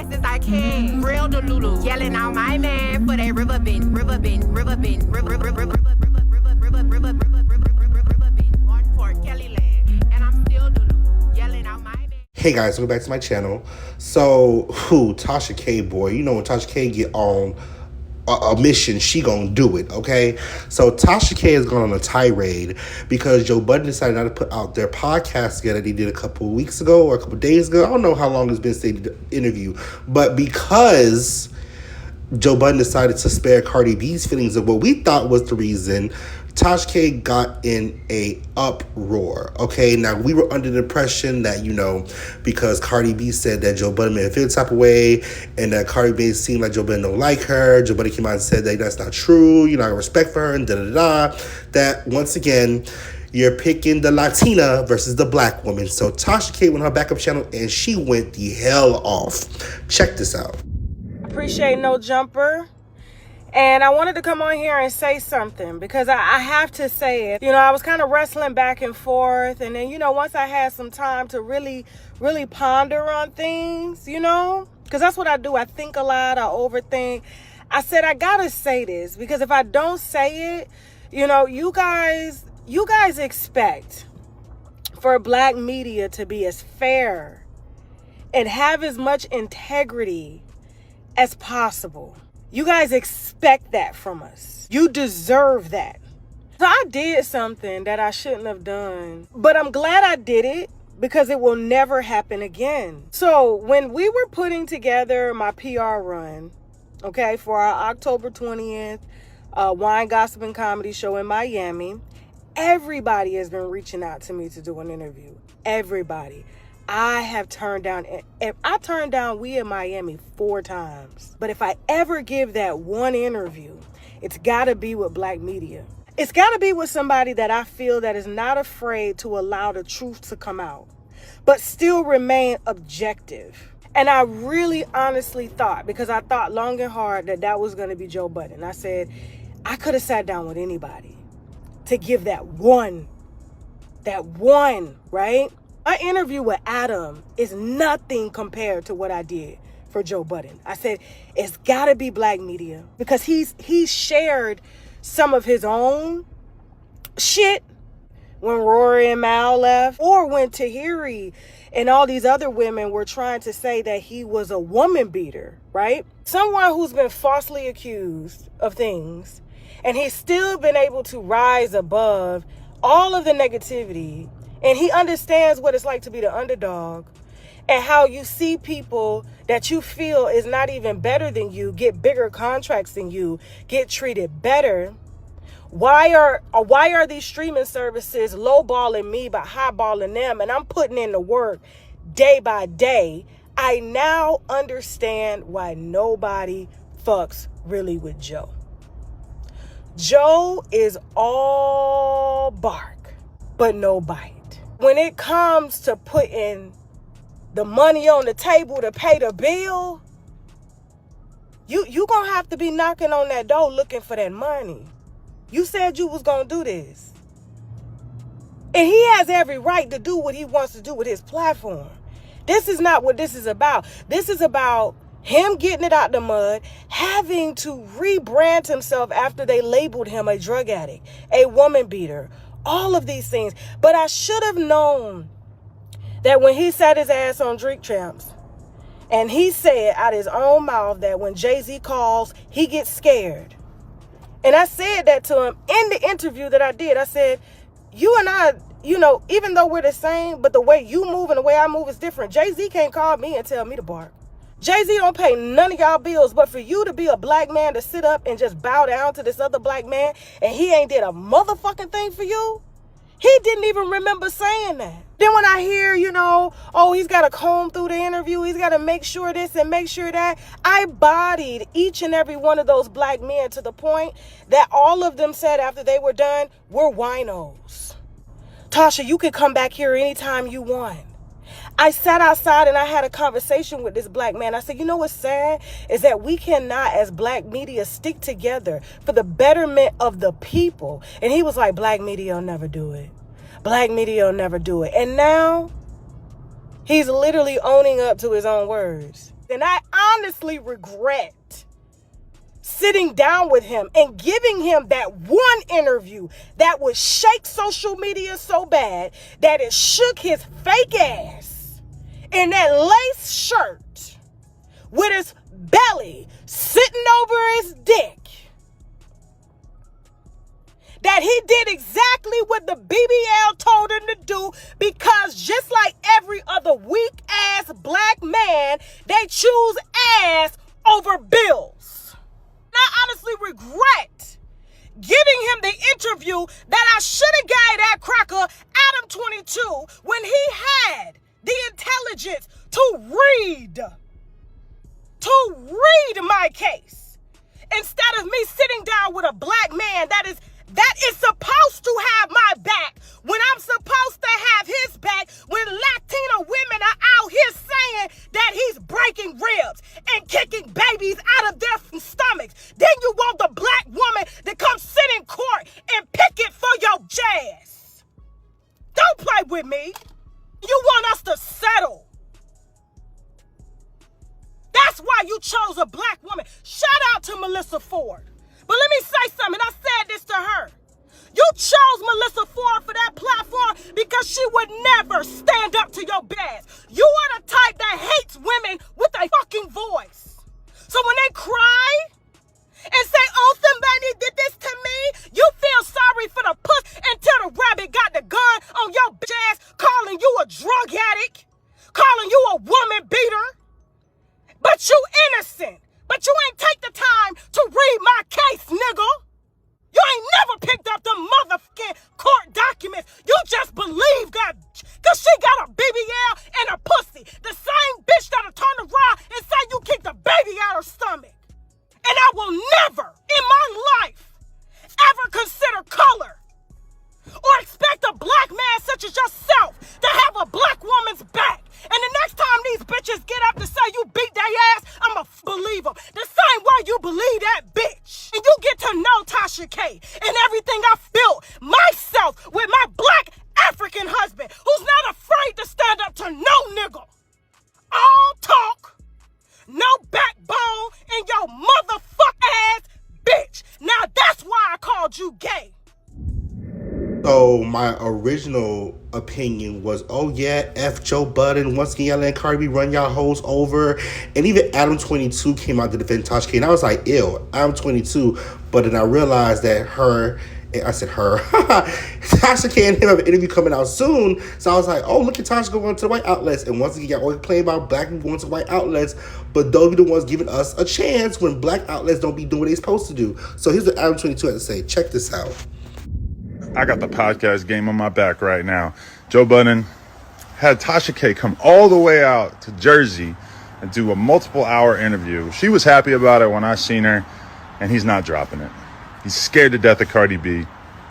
fast as I can. Real Delulu, yelling out my man for that river bend, river bend, river bend, river bend, on Port Kelly land, and I'm still Delulu, yelling out my man. Hey guys, welcome back to my channel. So, Tasha K, boy, you know when Tasha K get on a mission, she gonna do it, okay? So Tasha K is going on a tirade because Joe Budden decided not to put out their podcast together. They did a couple of weeks ago or a couple of days ago. I don't know how long it's been since they did the interview, but because Joe Budden decided to spare Cardi B's feelings of what we thought was the reason, Tasha K got in a uproar. Okay, now we were under the impression that, because Cardi B said that Joe Budden made her feel the type of way, and that Cardi B seemed like Joe Budden don't like her. Joe Budden came out and said that that's not true. You're not gonna respect for her, and that once again, you're picking the Latina versus the black woman. So Tasha K went on her backup channel and she went the hell off. Check this out. Appreciate No Jumper. And I wanted to come on here and say something because I have to say it. I was kind of wrestling back and forth. And then, once I had some time to really, really ponder on things, because that's what I do. I think a lot. I overthink. I said, I got to say this because if I don't say it, you guys expect for black media to be as fair and have as much integrity as possible. You guys expect that from us. You deserve that. So I did something that I shouldn't have done, but I'm glad I did it because it will never happen again. So when we were putting together my PR run, okay, for our October 20th wine, gossip, and comedy show in Miami, everybody has been reaching out to me to do an interview. Everybody. I have turned down We in Miami 4 times. But if I ever give that one interview, it's got to be with black media. It's got to be with somebody that I feel that is not afraid to allow the truth to come out, but still remain objective. And I really honestly thought, because I thought long and hard that was going to be Joe Budden. I said, I could have sat down with anybody to give that one, right? My interview with Adam is nothing compared to what I did for Joe Budden. I said, it's got to be black media because he's shared some of his own shit when Rory and Mal left, or when Tahiri and all these other women were trying to say that he was a woman beater, right? Someone who's been falsely accused of things, and he's still been able to rise above all of the negativity. And he understands what it's like to be the underdog and how you see people that you feel is not even better than you, get bigger contracts than you, get treated better. Why are these streaming services lowballing me but highballing them? And I'm putting in the work day by day. I now understand why nobody fucks really with Joe. Joe is all bark, but no bite. When it comes to putting the money on the table to pay the bill, you gonna have to be knocking on that door looking for that money. You said you was gonna do this. And he has every right to do what he wants to do with his platform. This is not what this is about. This is about him getting it out the mud, having to rebrand himself after they labeled him a drug addict, a woman beater, all of these things. But I should have known that when he sat his ass on Drink Champs and he said out his own mouth that when Jay-Z calls, he gets scared. And I said that to him in the interview that I did. I said, you and I, even though we're the same, but the way you move and the way I move is different. Jay-Z can't call me and tell me to bark. Jay-Z don't pay none of y'all bills, but for you to be a black man to sit up and just bow down to this other black man and he ain't did a motherfucking thing for you, he didn't even remember saying that. Then when I hear, he's got to comb through the interview, he's got to make sure this and make sure that, I bodied each and every one of those black men to the point that all of them said after they were done, we're winos. Tasha, you can come back here anytime you want. I sat outside and I had a conversation with this black man. I said, you know what's sad is that we cannot, as black media, stick together for the betterment of the people. And he was like, black media will never do it. Black media will never do it. And now he's literally owning up to his own words. And I honestly regret sitting down with him and giving him that one interview that would shake social media so bad that it shook his fake ass in that lace shirt with his belly sitting over his dick. That he did exactly what the BBL told him to do, because just like every other weak ass black man, they choose ass over bills. I honestly regret giving him the interview that I should have gave that cracker Adam 22 when he had the intelligence to read my case, instead of me sitting down with a black man that is supposed to have my back when I'm supposed to have his back, when Latino women are out here saying that he's breaking ribs and kicking babies out of their stomachs. Then you want the black woman to come sit in court and picket for your jazz. Don't play with me. You want us to settle. That's why you chose a black woman. Shout out to Melissa Ford. But let me say something. I said this to her. You chose Melissa Ford for that platform because she would never stand up to your best. You are the type that hates women with a fucking voice. So when they cry and say, oh, somebody did this to me, you feel sorry for the puss until the rabbit got the gun on your bitch ass, calling you a drug addict, calling you a woman beater. But you innocent. But you ain't take the time to read my case, nigga. You ain't never picked up the motherfucking court documents. You just believe that because she got a BBL and a pussy. The same bitch that'll turn around and say you kicked the baby out her stomach. And I will never in my life ever consider color or expect a black man such as yourself to have a black woman's back. And the next time these bitches get up to say you beat their ass, I'ma believe them. The same way you believe that bitch. And you get to know Tasha K and everything I built myself with my black African husband who's not afraid to stand up to no nigga. All talk, no backbone, and your motherfucker ass bitch. Now that's why I called you gay. So my original opinion was, oh yeah, F Joe Budden, once again y'all letting Cardi B run y'all hoes over. And even Adam 22 came out to defend Tasha K. And I was like, ew, I'm 22. But then I realized that Tasha K and him have an interview coming out soon. So I was like, oh, look at Tasha going to the white outlets. And once again, y'all always play about black people going to white outlets, but those be the ones giving us a chance when black outlets don't be doing what they're supposed to do. So here's what Adam 22 had to say. Check this out. I got the podcast game on my back right now. Joe Budden had Tasha K come all the way out to Jersey and do a multiple-hour interview. She was happy about it when I seen her, and he's not dropping it. He's scared to death of Cardi B.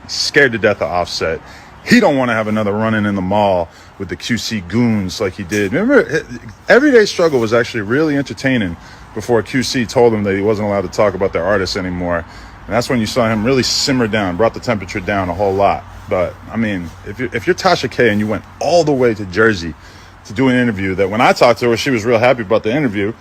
He's scared to death of Offset. He don't want to have another run-in in the mall with the QC goons like he did. Remember, Everyday Struggle was actually really entertaining before QC told him that he wasn't allowed to talk about their artists anymore. And that's when you saw him really simmer down, brought the temperature down a whole lot. But, I mean, if you're Tasha K and you went all the way to Jersey to do an interview that when I talked to her, she was real happy about the interview,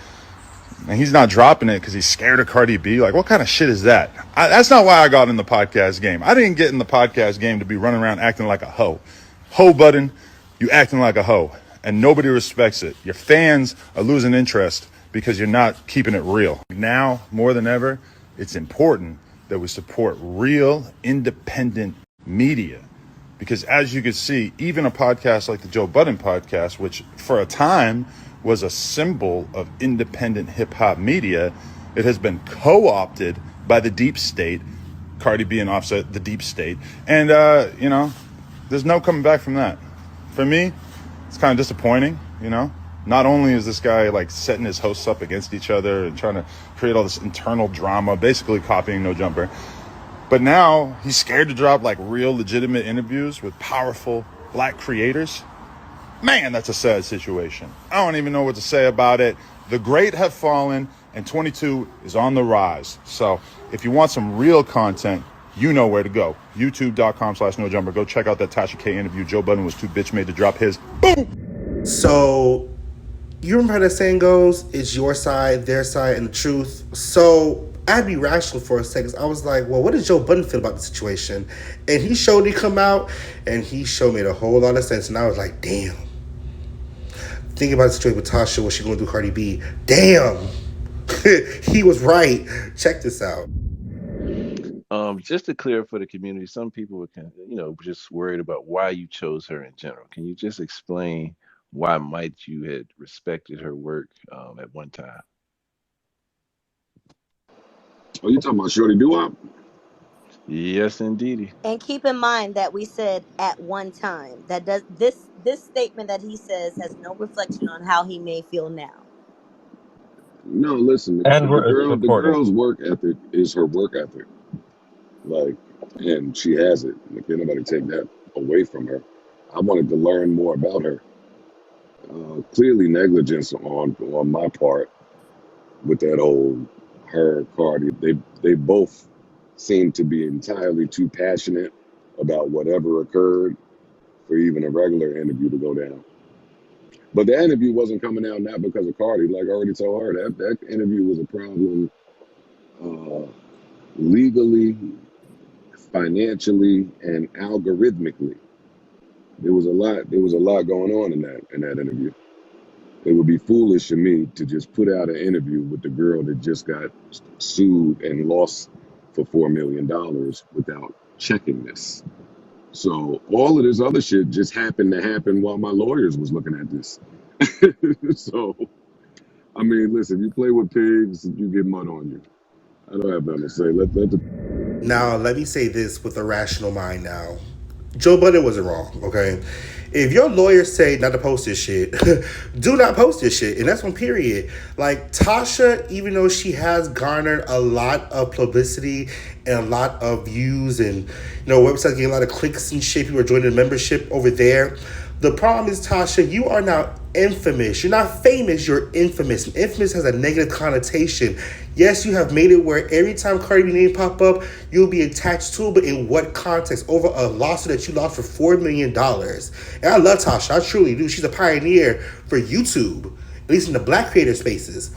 and he's not dropping it because he's scared of Cardi B, like, what kind of shit is that? That's not why I got in the podcast game. I didn't get in the podcast game to be running around acting like a hoe. Hoe Budden, you acting like a hoe, and nobody respects it. Your fans are losing interest because you're not keeping it real. Now, more than ever, it's important that we support real, independent media. Because as you can see, even a podcast like the Joe Budden podcast, which for a time was a symbol of independent hip-hop media, it has been co-opted by the deep state, Cardi B and Offset, the deep state. And, there's no coming back from that. For me, it's kind of disappointing, Not only is this guy like setting his hosts up against each other and trying to create all this internal drama, basically copying No Jumper, but now he's scared to drop like real legitimate interviews with powerful black creators. Man, that's a sad situation. I don't even know what to say about it. The great have fallen and 22 is on the rise. So if you want some real content, you know where to go. YouTube.com/NoJumper. Go check out that Tasha K interview. Joe Budden was too bitch made to drop his. Boom! So You remember how that saying goes, it's your side, their side, and the truth. So I'd be rational for a second. I was like, well, what does Joe Budden feel about the situation? And he showed me come out, and he showed me a whole lot of sense. And I was like, damn. Thinking about the situation with Tasha, what she going through Cardi B. Damn. He was right. Check this out. Just to clear for the community, some people were just worried about why you chose her in general. Can you just explain why might you had respected her work at one time? Oh, you talking about Shorty Doo-Wop? Yes, indeedy. And keep in mind that we said at one time. That does this statement that he says has no reflection on how he may feel now. No, listen, And it's the recorded. girl's work ethic is her work ethic. Like, and she has it. Can't nobody take that away from her. I wanted to learn more about her. Clearly negligence on my part with that old her Cardi. They both seem to be entirely too passionate about whatever occurred for even a regular interview to go down. But the interview wasn't coming out not because of Cardi. Like I already told her, that interview was a problem legally, financially, and algorithmically. There was a lot going on in that interview. It would be foolish of me to just put out an interview with the girl that just got sued and lost for $4 million without checking this. So all of this other shit just happened to happen while my lawyers was looking at this. So, I mean, listen, you play with pigs, you get mud on you. I don't have nothing to say. Now, let me say this with a rational mind now. Joe Budden wasn't wrong, okay? If your lawyers say not to post this shit, do not post this shit. And that's one period. Like, Tasha, even though she has garnered a lot of publicity and a lot of views and, websites getting a lot of clicks and shit, people are joining the membership over there. The problem is, Tasha, you are now infamous. You're not famous, you're infamous. And infamous has a negative connotation. Yes, you have made it where every time Cardi B name pop up, you'll be attached to it, but in what context? Over a lawsuit that you lost for $4 million. And I love Tasha, I truly do. She's a pioneer for YouTube, at least in the black creator spaces.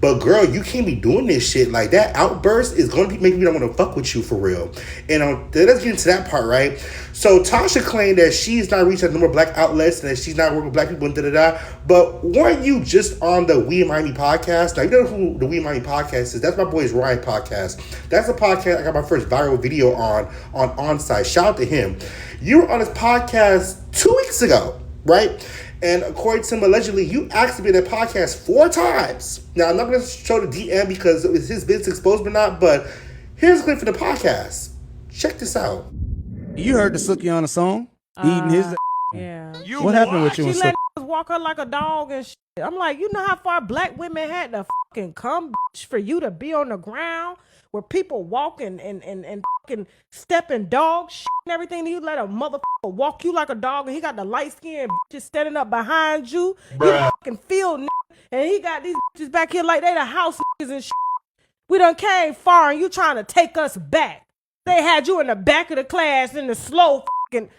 But girl, you can't be doing this shit. Like, that outburst is going to be making me not want to fuck with you for real. And let's get into that part, right? So Tasha claimed that she's not reaching no more black outlets and that she's not working with black people and da-da-da. But weren't you just on the We in Miami podcast? Now, you know who the We in Miami podcast is? That's my boy's Ryan podcast. That's a podcast I got my first viral video on Onsite. Shout out to him. You were on his podcast 2 weeks ago, right? And according to him, allegedly, you asked to be in that podcast 4 times. Now, I'm not going to show the DM because it was his business exposed or not, but here's a clip for the podcast. Check this out. You heard the Sookie on the song? Eating his... Yeah. What happened with you She and let Sookie? walk her like a dog and shit. I'm like, you know how far black women had to fucking come, bitch, for you to be on the ground where people walk and fucking stepping dog shit and everything. You let a motherfucker walk you like a dog and he got the light skin bitches standing up behind you. You fucking feel nigga. And he got these bitches back here like they the house niggas and shit. We done came far and you trying to take us back. They had you in the back of the class in the slow fucking...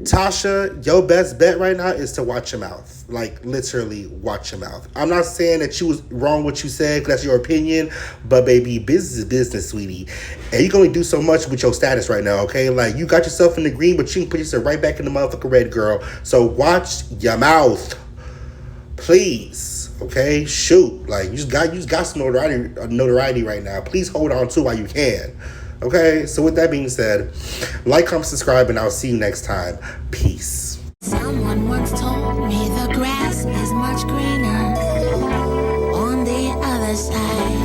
Tasha, your best bet right now is to watch your mouth. Like, literally, watch your mouth. I'm not saying that you was wrong what you said, because that's your opinion, but baby, business is business, sweetie. And you can only do so much with your status right now, okay? Like, you got yourself in the green, but you can put yourself right back in the motherfucking red, girl. So watch your mouth. Please, okay? Shoot. Like, you just got some notoriety right now. Please hold on to while you can. Okay, so with that being said, like, comment, subscribe, and I'll see you next time. Peace. Someone once told me the grass is much greener on the other side.